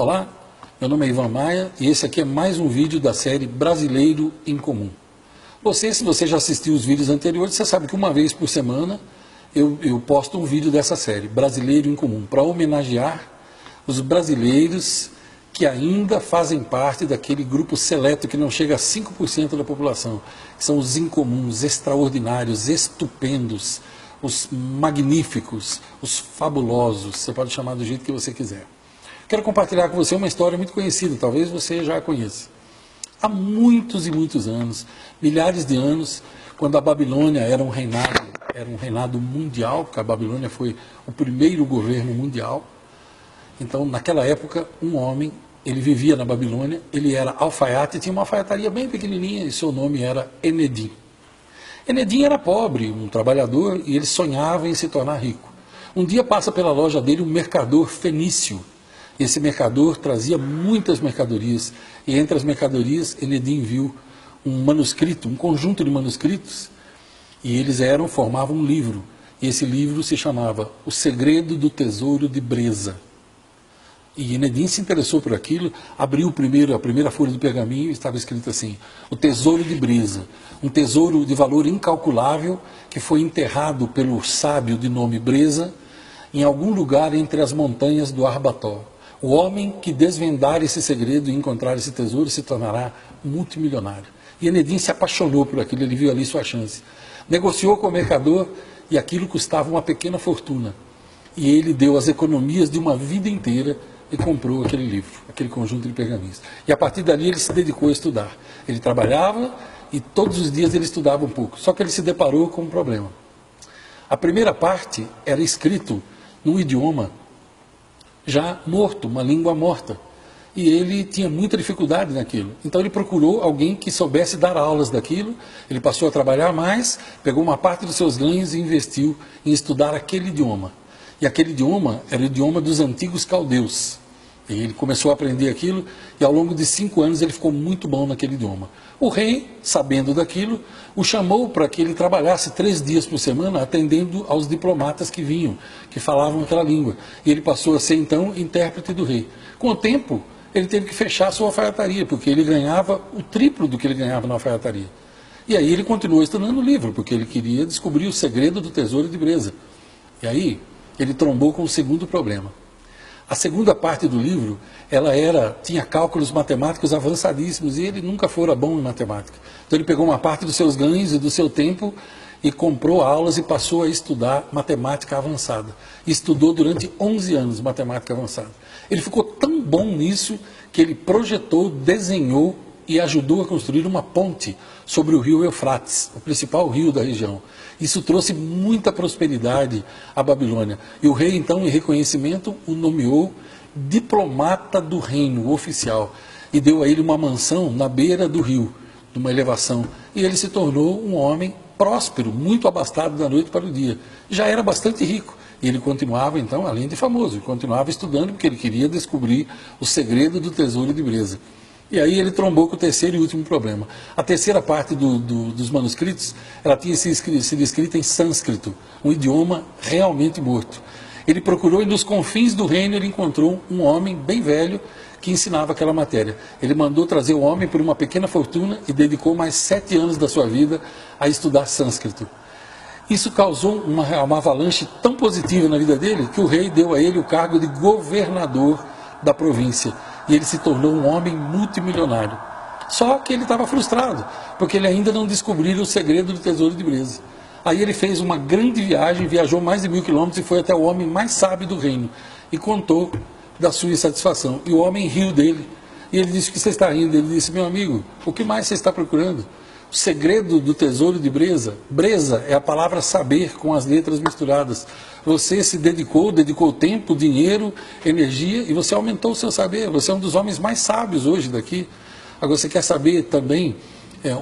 Olá, meu nome é Ivan Maia e esse aqui é mais um vídeo da série Brasileiro em Comum. Se você já assistiu os vídeos anteriores, você sabe que uma vez por semana eu posto um vídeo dessa série, Brasileiro em Comum, para homenagear os brasileiros que ainda fazem parte daquele grupo seleto que não chega a 5% da população, que são os incomuns, extraordinários, estupendos, os magníficos, os fabulosos, você pode chamar do jeito que você quiser. Quero compartilhar com você uma história muito conhecida, talvez você já a conheça. Há muitos e muitos anos, milhares de anos, quando a Babilônia era um reinado mundial, porque a Babilônia foi o primeiro governo mundial. Então, naquela época, um homem, ele vivia na Babilônia, ele era alfaiate, tinha uma alfaiataria bem pequenininha e seu nome era Enedim. Enedim era pobre, um trabalhador, e ele sonhava em se tornar rico. Um dia passa pela loja dele um mercador fenício. Esse mercador trazia muitas mercadorias, e entre as mercadorias, Enedim viu um manuscrito, um conjunto de manuscritos, e eles formavam um livro. E esse livro se chamava O Segredo do Tesouro de Breza. E Enedim se interessou por aquilo, abriu a primeira folha de pergaminho e estava escrito assim: O Tesouro de Breza, um tesouro de valor incalculável que foi enterrado pelo sábio de nome Breza em algum lugar entre as montanhas do Arbatol. O homem que desvendar esse segredo e encontrar esse tesouro se tornará multimilionário. E Enedim se apaixonou por aquilo, ele viu ali sua chance. Negociou com o mercador e aquilo custava uma pequena fortuna. E ele deu as economias de uma vida inteira e comprou aquele livro, aquele conjunto de pergaminhos. E a partir dali ele se dedicou a estudar. Ele trabalhava e todos os dias ele estudava um pouco. Só que ele se deparou com um problema. A primeira parte era escrito num idioma já morto, uma língua morta. E ele tinha muita dificuldade naquilo. Então ele procurou alguém que soubesse dar aulas daquilo. Ele passou a trabalhar mais, pegou uma parte dos seus ganhos e investiu em estudar aquele idioma. E aquele idioma era o idioma dos antigos caldeus. E ele começou a aprender aquilo e ao longo de 5 anos ele ficou muito bom naquele idioma. O rei, sabendo daquilo, o chamou para que ele trabalhasse 3 dias por semana atendendo aos diplomatas que vinham, que falavam aquela língua. E ele passou a ser então intérprete do rei. Com o tempo, ele teve que fechar a sua alfaiataria, porque ele ganhava o triplo do que ele ganhava na alfaiataria. E aí ele continuou estudando o livro, porque ele queria descobrir o segredo do tesouro de Breza. E aí ele trombou com o segundo problema. A segunda parte do livro, tinha cálculos matemáticos avançadíssimos e ele nunca fora bom em matemática. Então ele pegou uma parte dos seus ganhos e do seu tempo e comprou aulas e passou a estudar matemática avançada. Estudou durante 11 anos matemática avançada. Ele ficou tão bom nisso que ele projetou, desenhou e ajudou a construir uma ponte sobre o rio Eufrates, o principal rio da região. Isso trouxe muita prosperidade à Babilônia. E o rei, então, em reconhecimento, o nomeou diplomata do reino oficial e deu a ele uma mansão na beira do rio, de uma elevação. E ele se tornou um homem próspero, muito abastado da noite para o dia. Já era bastante rico. E ele continuava, então, além de famoso, ele continuava estudando porque ele queria descobrir o segredo do tesouro de Breza. E aí ele trombou com o terceiro e último problema. A terceira parte dos manuscritos, ela tinha sido escrita em sânscrito, um idioma realmente morto. Ele procurou e nos confins do reino ele encontrou um homem bem velho que ensinava aquela matéria. Ele mandou trazer o homem por uma pequena fortuna e dedicou mais 7 anos da sua vida a estudar sânscrito. Isso causou uma avalanche tão positiva na vida dele que o rei deu a ele o cargo de governador da província. E ele se tornou um homem multimilionário. Só que ele estava frustrado, porque ele ainda não descobriu o segredo do tesouro de Breza. Aí ele fez uma grande viagem, viajou mais de 1000 quilômetros e foi até o homem mais sábio do reino. E contou da sua insatisfação. E o homem riu dele. E ele disse: "O que você está rindo?" Ele disse: "Meu amigo, o que mais você está procurando? O segredo do tesouro de Breza. Breza é a palavra saber com as letras misturadas. Você se dedicou tempo, dinheiro, energia e você aumentou o seu saber. Você é um dos homens mais sábios hoje daqui. Agora você quer saber também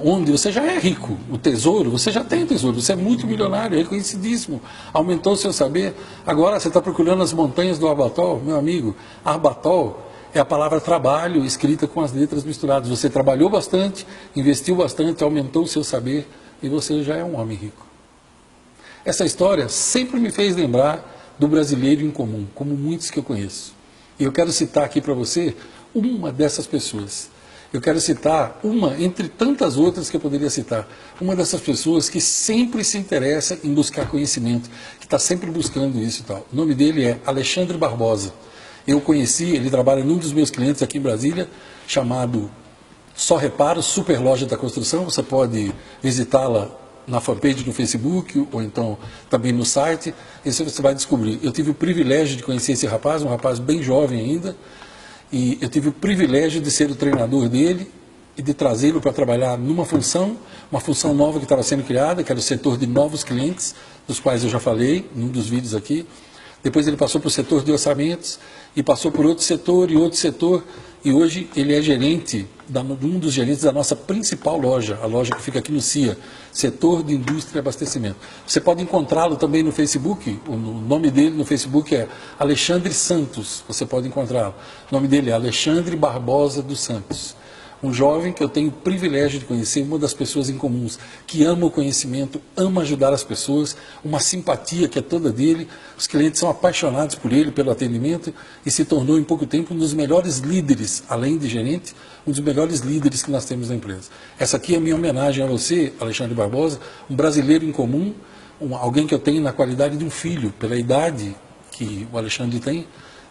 onde você já é rico, o tesouro, você já tem tesouro, você é muito milionário, é reconhecidíssimo, aumentou o seu saber. Agora você está procurando as montanhas do Arbatol, meu amigo. Arbatol é a palavra trabalho escrita com as letras misturadas. Você trabalhou bastante, investiu bastante, aumentou o seu saber e você já é um homem rico." Essa história sempre me fez lembrar do brasileiro em comum, como muitos que eu conheço. E eu quero citar aqui para você uma dessas pessoas. Eu quero citar uma, entre tantas outras que eu poderia citar, uma dessas pessoas que sempre se interessa em buscar conhecimento, que está sempre buscando isso e tal. O nome dele é Alexandre Barbosa. Eu conheci, ele trabalha num dos meus clientes aqui em Brasília, chamado Só Reparo, Super Loja da Construção. Você pode visitá-la na fanpage no Facebook, ou então também no site, e você vai descobrir. Eu tive o privilégio de conhecer esse rapaz, um rapaz bem jovem ainda, e eu tive o privilégio de ser o treinador dele e de trazê-lo para trabalhar numa função, uma função nova que estava sendo criada, que era o setor de novos clientes, dos quais eu já falei num dos vídeos aqui. Depois ele passou para o setor de orçamentos e passou por outro setor, e hoje ele é gerente, um dos gerentes da nossa principal loja, a loja que fica aqui no CIA, Setor de Indústria e Abastecimento. Você pode encontrá-lo também no Facebook, o nome dele no Facebook é Alexandre Santos, você pode encontrá-lo. O nome dele é Alexandre Barbosa dos Santos. Um jovem que eu tenho o privilégio de conhecer, uma das pessoas incomuns, que ama o conhecimento, ama ajudar as pessoas, uma simpatia que é toda dele. Os clientes são apaixonados por ele, pelo atendimento, e se tornou em pouco tempo um dos melhores líderes, além de gerente, um dos melhores líderes que nós temos na empresa. Essa aqui é a minha homenagem a você, Alexandre Barbosa, um brasileiro incomum, alguém que eu tenho na qualidade de um filho, pela idade que o Alexandre tem.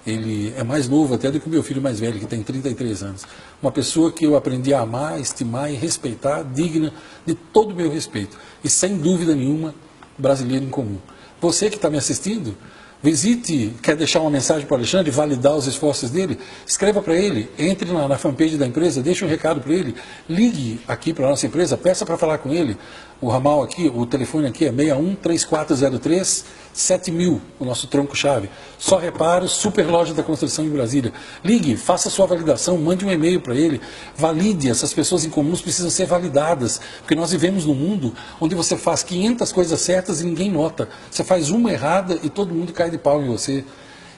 Ele é mais novo até do que o meu filho mais velho, que tem 33 anos. Uma pessoa que eu aprendi a amar, estimar e respeitar, digna de todo o meu respeito. E sem dúvida nenhuma, brasileiro em comum. Você que está me assistindo, visite, quer deixar uma mensagem para o Alexandre, validar os esforços dele, escreva para ele, entre na fanpage da empresa, deixe um recado para ele, ligue aqui para a nossa empresa, peça para falar com ele. O ramal aqui, o telefone aqui é 61-3403-7000, o nosso tronco-chave. Só Reparo, Super Loja da Construção em Brasília. Ligue, faça sua validação, mande um e-mail para ele, valide, essas pessoas incomuns precisam ser validadas, porque nós vivemos num mundo onde você faz 500 coisas certas e ninguém nota. Você faz uma errada e todo mundo cai de pau em você.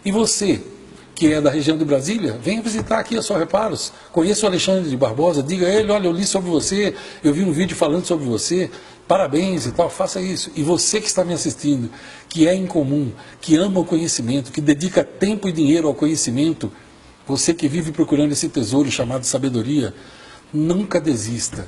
E você, que é da região de Brasília, venha visitar aqui a Só Reparos. Conheça o Alexandre Barbosa, diga a ele, olha, eu li sobre você, eu vi um vídeo falando sobre você, parabéns e tal, faça isso. E você que está me assistindo, que é incomum, que ama o conhecimento, que dedica tempo e dinheiro ao conhecimento, você que vive procurando esse tesouro chamado sabedoria, nunca desista.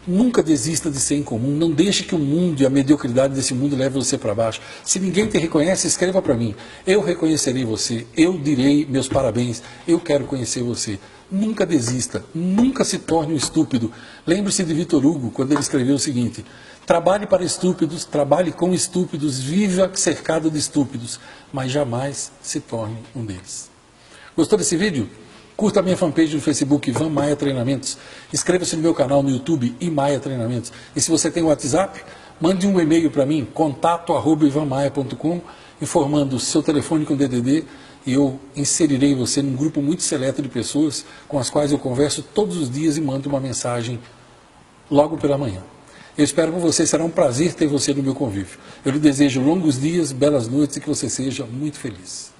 Nunca desista de ser incomum, não deixe que o mundo e a mediocridade desse mundo leve você para baixo. Se ninguém te reconhece, escreva para mim. Eu reconhecerei você, eu direi meus parabéns, eu quero conhecer você. Nunca desista, nunca se torne um estúpido. Lembre-se de Victor Hugo, quando ele escreveu o seguinte: trabalhe para estúpidos, trabalhe com estúpidos, viva cercado de estúpidos, mas jamais se torne um deles. Gostou desse vídeo? Curta a minha fanpage no Facebook, Ivan Maia Treinamentos. Inscreva-se no meu canal no YouTube, Imaia Treinamentos. E se você tem o WhatsApp, mande um e-mail para mim, contato@ivanmaia.com, informando o seu telefone com DDD, e eu inserirei você num grupo muito seleto de pessoas com as quais eu converso todos os dias e mando uma mensagem logo pela manhã. Eu espero com você, será um prazer ter você no meu convívio. Eu lhe desejo longos dias, belas noites e que você seja muito feliz.